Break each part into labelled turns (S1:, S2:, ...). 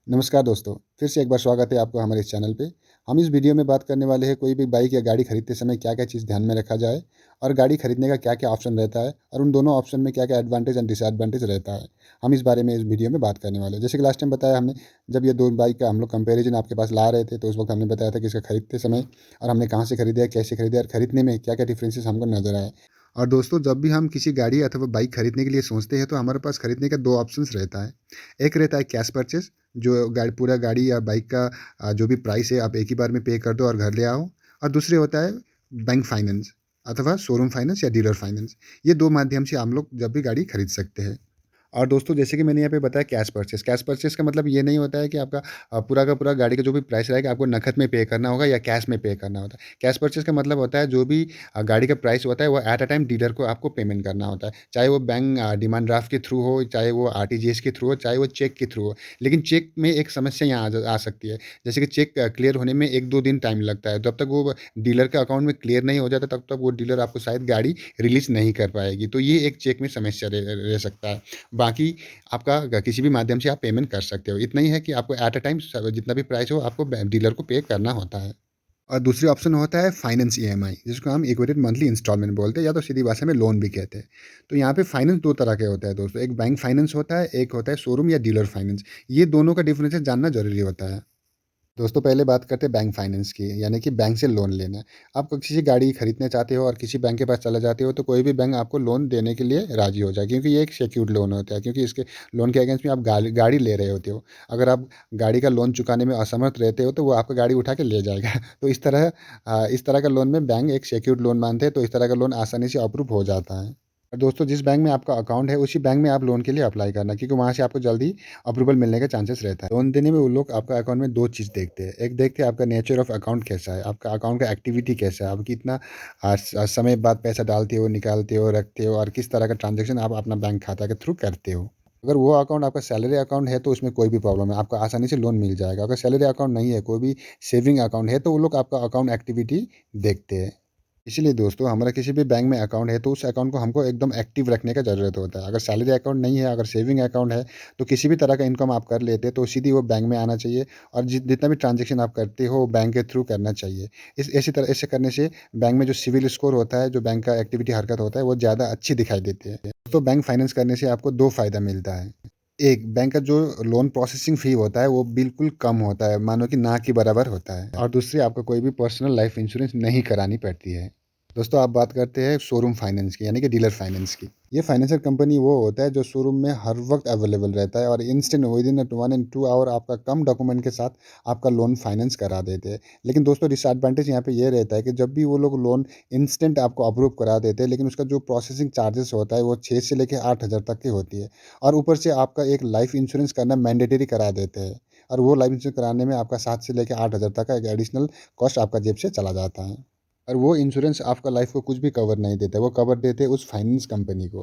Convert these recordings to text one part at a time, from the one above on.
S1: नमस्कार दोस्तों, फिर से एक बार स्वागत है आपका हमारे इस चैनल पे। हम इस वीडियो में बात करने वाले हैं कोई भी बाइक या गाड़ी खरीदते समय क्या-क्या चीज़ ध्यान में रखा जाए और गाड़ी खरीदने का क्या-क्या ऑप्शन रहता है और उन दोनों ऑप्शन में क्या-क्या एडवांटेज एंड डिसएडवांटेज रहता है। हम इस बारे में इस वीडियो में बात करने वाले हैं। जैसे कि लास्ट टाइम बताया हमने, जब ये 2 बाइक का हम लोग कंपैरिज़न आपके पास ला रहे थे, तो उस वक़्त हमने बताया था कि इसका खरीदते समय और हमने कहाँ से खरीदा है, कैसे खरीदा और खरीदने में क्या-क्या डिफरेंसेस हमको नज़र आए। और दोस्तों, जब भी हम किसी गाड़ी अथवा बाइक खरीदने के लिए सोचते हैं, तो हमारे पास खरीदने का 2 ऑप्शंस रहता है। एक रहता है कैश परचेज़, जो पूरा गाड़ी या बाइक का जो भी प्राइस है आप एक ही बार में पे कर दो और घर ले आओ। और दूसरे होता है बैंक फाइनेंस अथवा शोरूम फाइनेंस या डीलर फाइनेंस। ये 2 माध्यम से हम लोग जब भी गाड़ी खरीद सकते हैं। और दोस्तों, जैसे कि मैंने यहाँ पे बताया कैश परचेज़ का मतलब ये नहीं होता है कि आपका पूरा का पूरा गाड़ी का जो भी प्राइस रहेगा आपको नकद में पे करना होगा या कैश में पे करना होता है। कैश परचेज़ का मतलब होता है जो भी गाड़ी का प्राइस होता है वो एट अ टाइम डीलर को आपको पेमेंट करना होता है। चाहे वो बैंक डिमांड ड्राफ्ट के थ्रू हो, चाहे वो आरटीजीएस के थ्रू हो, चाहे वो चेक के थ्रू हो। लेकिन चेक में एक समस्या यहाँ आ सकती है। जैसे कि चेक क्लियर होने में 1-2 दिन टाइम लगता है। जब तक वो डीलर के अकाउंट में क्लियर नहीं हो जाता तब तक वो डीलर आपको शायद गाड़ी रिलीज़ नहीं कर पाएगी। तो ये एक चेक में समस्या रह रह सकता है। बाकी आपका किसी भी माध्यम से आप पेमेंट कर सकते हो। इतना ही है कि आपको एट अ टाइम जितना भी प्राइस हो आपको डीलर को पे करना होता है। और दूसरी ऑप्शन होता है फाइनेंस ईएमआई, जिसको हम इक्वेटेड मंथली इंस्टॉलमेंट बोलते हैं या तो सीधी भाषा में लोन भी कहते हैं। तो यहाँ पे फाइनेंस 2 तरह के होता है दोस्तों, एक बैंक फाइनेंस होता है, एक होता है शोरूम या डीलर फाइनेंस। ये दोनों का डिफरेंसेस जानना ज़रूरी होता है। दोस्तों, पहले बात करते हैं बैंक फाइनेंस की, यानी कि बैंक से लोन लेना। आप किसी गाड़ी खरीदने चाहते हो और किसी बैंक के पास चले जाते हो, तो कोई भी बैंक आपको लोन देने के लिए राज़ी हो जाए, क्योंकि ये एक सिक्योर्ड लोन होता है, क्योंकि इसके लोन के अगेंस्ट में आप गाड़ी गाड़ी ले रहे होते हो। अगर आप गाड़ी का लोन चुकाने में असमर्थ रहते हो, तो वो आपका गाड़ी उठा के ले जाएगा। तो इस तरह का लोन में बैंक एक सिक्योर्ड लोन मानते हैं, तो इस तरह का लोन आसानी से अप्रूव हो जाता है। और दोस्तों, जिस बैंक में आपका अकाउंट है उसी बैंक में आप लोन के लिए अप्लाई करना, क्योंकि वहाँ से आपको जल्दी अप्रूवल मिलने के चांसेस रहता है। लोन देने में वो लोग आपका अकाउंट में 2 चीज़ देखते हैं। एक देखते हैं आपका नेचर ऑफ अकाउंट कैसा है, आपका अकाउंट का एक्टिविटी कैसा है, आप कितना समय बाद पैसा डालते हो, निकालते हो, रखते हो और किस तरह का ट्रांज़ैक्शन आप अपना बैंक खाता के थ्रू करते हो। अगर वो अकाउंट आपका सैलरी अकाउंट है तो उसमें कोई भी प्रॉब्लम है, आपको आसानी से लोन मिल जाएगा। अगर सैलरी अकाउंट नहीं है, कोई भी सेविंग अकाउंट है, तो वो लोग आपका अकाउंट एक्टिविटी देखते हैं। इसीलिए दोस्तों, हमारा किसी भी बैंक में अकाउंट है तो उस अकाउंट को हमको एकदम एक्टिव रखने का ज़रूरत होता है। अगर सैलरी अकाउंट नहीं है, अगर सेविंग अकाउंट है, तो किसी भी तरह का इनकम आप कर लेते हैं तो सीधी वो बैंक में आना चाहिए और जितना भी ट्रांज़ैक्शन आप करते हो वो बैंक के थ्रू करना चाहिए। ऐसे करने से बैंक में जो सिविल स्कोर होता है, जो बैंक का एक्टिविटी हरकत होता है, वो ज़्यादा अच्छी दिखाई देती है। तो बैंक फाइनेंस करने से आपको 2 फ़ायदा मिलता है। एक, बैंक का जो लोन प्रोसेसिंग फ़ी होता है वो बिल्कुल कम होता है, मानो कि ना के बराबर होता है। और दूसरी, आपको कोई भी पर्सनल लाइफ़ इंश्योरेंस नहीं करानी पड़ती है। दोस्तों, आप बात करते हैं शोरूम फाइनेंस की, यानी कि डीलर फाइनेंस की। ये फाइनेंशियल कंपनी वो होता है जो शोरूम में हर वक्त अवेलेबल रहता है और इंस्टेंट विदिन 1 एंड 2 आवर आपका कम डॉक्यूमेंट के साथ आपका लोन फाइनेंस करा देते हैं। लेकिन दोस्तों, डिसएडवांटेज यहाँ पे ये रहता है कि जब भी वो लोग लोन इंस्टेंट आपको अप्रूव करा देते हैं, लेकिन उसका जो प्रोसेसिंग चार्जेस होता है वो 6 से लेके 8,000 तक की होती है। और ऊपर से आपका एक लाइफ इंश्योरेंस करना मैंडेटरी करा देते हैं और वो लाइफ इंश्योरेंस कराने में आपका 7 से लेके 8,000 तक का एक एडिशनल कॉस्ट आपका जेब से चला जाता है। और वो इंश्योरेंस आपका लाइफ को कुछ भी कवर नहीं देता, वो कवर देते हैं उस फाइनेंस कंपनी को।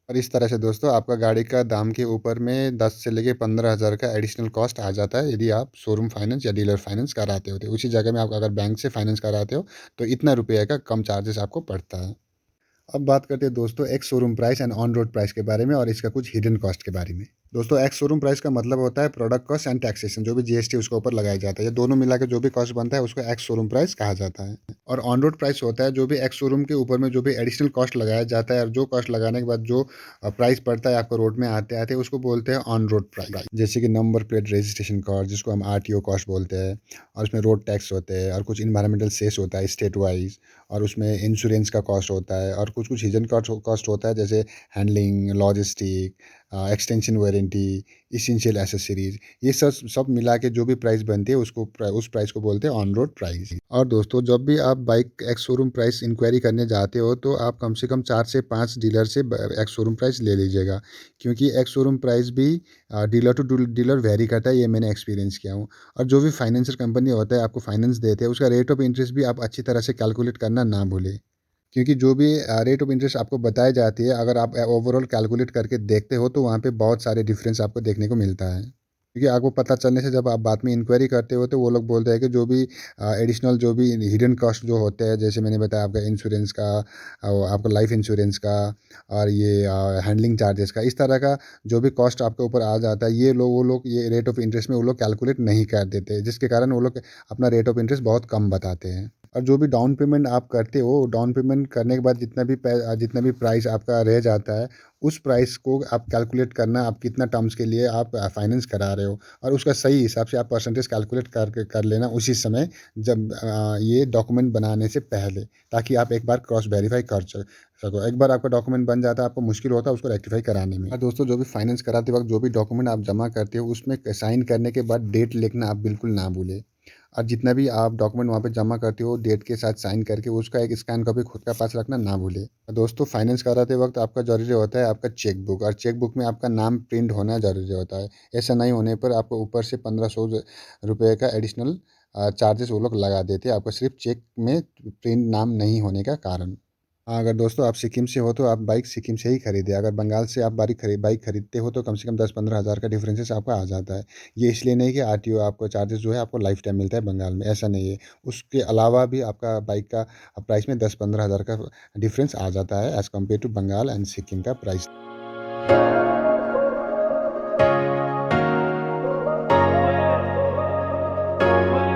S1: और इस तरह से दोस्तों, आपका गाड़ी का दाम के ऊपर में 10 से लेके 15,000 का एडिशनल कॉस्ट आ जाता है यदि आप शोरूम फाइनेंस या डीलर फाइनेंस कराते हो। तो उसी जगह में आप अगर बैंक से फाइनेंस कराते हो तो इतना रुपये का कम चार्जेस आपको पड़ता है। अब बात करते हैं दोस्तों x showroom price and on road price के बारे में और इसका कुछ हिडन कॉस्ट के बारे में। दोस्तों, एक्स शोरूम प्राइस का मतलब होता है प्रोडक्ट कॉस्ट एंड टैक्सेशन, जो भी जीएसटी उसके ऊपर लगाया जाता है। ये दोनों मिला के जो भी कॉस्ट बनता है उसको एक्स शोरूम प्राइस कहा जाता है। और ऑन रोड प्राइस होता है जो भी एक्स शोरूम के ऊपर में जो भी एडिशनल कॉस्ट लगाया जाता है और जो कॉस्ट लगाने के बाद जो प्राइस पड़ता है आपको रोड में आते आते, उसको बोलते हैं ऑन रोड प्राइस। जैसे कि नंबर प्लेट रजिस्ट्रेशन कॉस्ट, जिसको हम आरटीओ कॉस्ट बोलते हैं, और उसमें रोड टैक्स होते हैं और कुछ इन्वायरमेंटल सेस होता है स्टेट वाइज, और उसमें इंश्योरेंस का कॉस्ट होता है और कुछ-कुछ हिडन कॉस्ट होता है, जैसे handling, logistic, extension warranty, essential accessories. ये सब सब मिला के जो भी प्राइस बनती है उस प्राइस को बोलते हैं ऑन रोड प्राइस। और दोस्तों, जब भी आप bike ex showroom price inquiry करने जाते हो तो आप कम से कम 4 से 5 डीलर से एक्स शोरूम प्राइस ले लीजिएगा, क्योंकि एक्स शोरूम प्राइस भी डीलर टू डीलर वेरी करता है, ये मैंने एक्सपीरियंस किया हूँ। और जो भी फाइनेंशियल कंपनी होता है आपको फाइनेंस देते हैं, उसका रेट ऑफ इंटरेस्ट भी आप अच्छी तरह से कैलकुलेट करना ना भूलें। क्योंकि जो भी रेट ऑफ इंटरेस्ट आपको बताई जाती है, अगर आप ओवरऑल कैलकुलेट करके देखते हो तो वहाँ पे बहुत सारे डिफरेंस आपको देखने को मिलता है। क्योंकि आपको पता चलने से जब आप बाद में इंक्वायरी करते हो तो वो लोग बोलते हैं कि जो भी एडिशनल जो भी हिडन कॉस्ट जो होते हैं, जैसे मैंने बताया आपका इंश्योरेंस का, आपका लाइफ इंश्योरेंस का, और ये हैंडलिंग चार्जेस का, इस तरह का जो भी कॉस्ट आपके ऊपर आ जाता है, ये लोग वो लोग ये रेट ऑफ इंटरेस्ट में वो लोग कैलकुलेट नहीं कर देते, जिसके कारण वो लोग अपना रेट ऑफ इंटरेस्ट बहुत कम बताते हैं। और जो भी डाउन पेमेंट आप करते हो, डाउन पेमेंट करने के बाद जितना भी प्राइस आपका रह जाता है, उस प्राइस को आप कैलकुलेट करना, आप कितना टर्म्स के लिए आप फाइनेंस करा रहे हो, और उसका सही हिसाब से आप परसेंटेज कैलकुलेट कर लेना उसी समय, जब ये डॉक्यूमेंट बनाने से पहले, ताकि आप एक बार क्रॉस वेरीफाई कर सको। एक बार आपका डॉक्यूमेंट बन जाता है, आपको मुश्किल होता है उसको रेक्टिफाई कराने में। और दोस्तों, जो भी फाइनेंस कराते वक्त जो भी डॉक्यूमेंट आप जमा करते हो, उसमें साइन करने के बाद डेट लिखना आप बिल्कुल ना भूलें। और जितना भी आप डॉक्यूमेंट वहाँ पे जमा करते हो, डेट के साथ साइन करके उसका एक स्कैन कॉपी खुद का पास रखना ना भूले। दोस्तों, फाइनेंस कराते वक्त आपका ज़रूरी होता है आपका चेक बुक, और चेक बुक में आपका नाम प्रिंट होना ज़रूरी होता है। ऐसा नहीं होने पर आपको ऊपर से 1500 रुपये का एडिशनल चार्जेस वो लोग लगा देते हैं, आपका सिर्फ चेक में प्रिंट नाम नहीं होने का कारण। हाँ, अगर दोस्तों आप सिक्किम से हो तो आप बाइक सिक्किम से ही खरीदें। अगर बंगाल से आप बाइक खरीदते हो तो कम से कम 10-15 हज़ार का डिफरेंसेस आपका आ जाता है। ये इसलिए नहीं कि आरटीओ आपको चार्जेस जो है आपको लाइफ टाइम मिलता है बंगाल में, ऐसा नहीं है। उसके अलावा भी आपका बाइक का प्राइस में 10-15 हज़ार का डिफरेंस आ जाता है as compare to Bengal and Sikkim का प्राइस।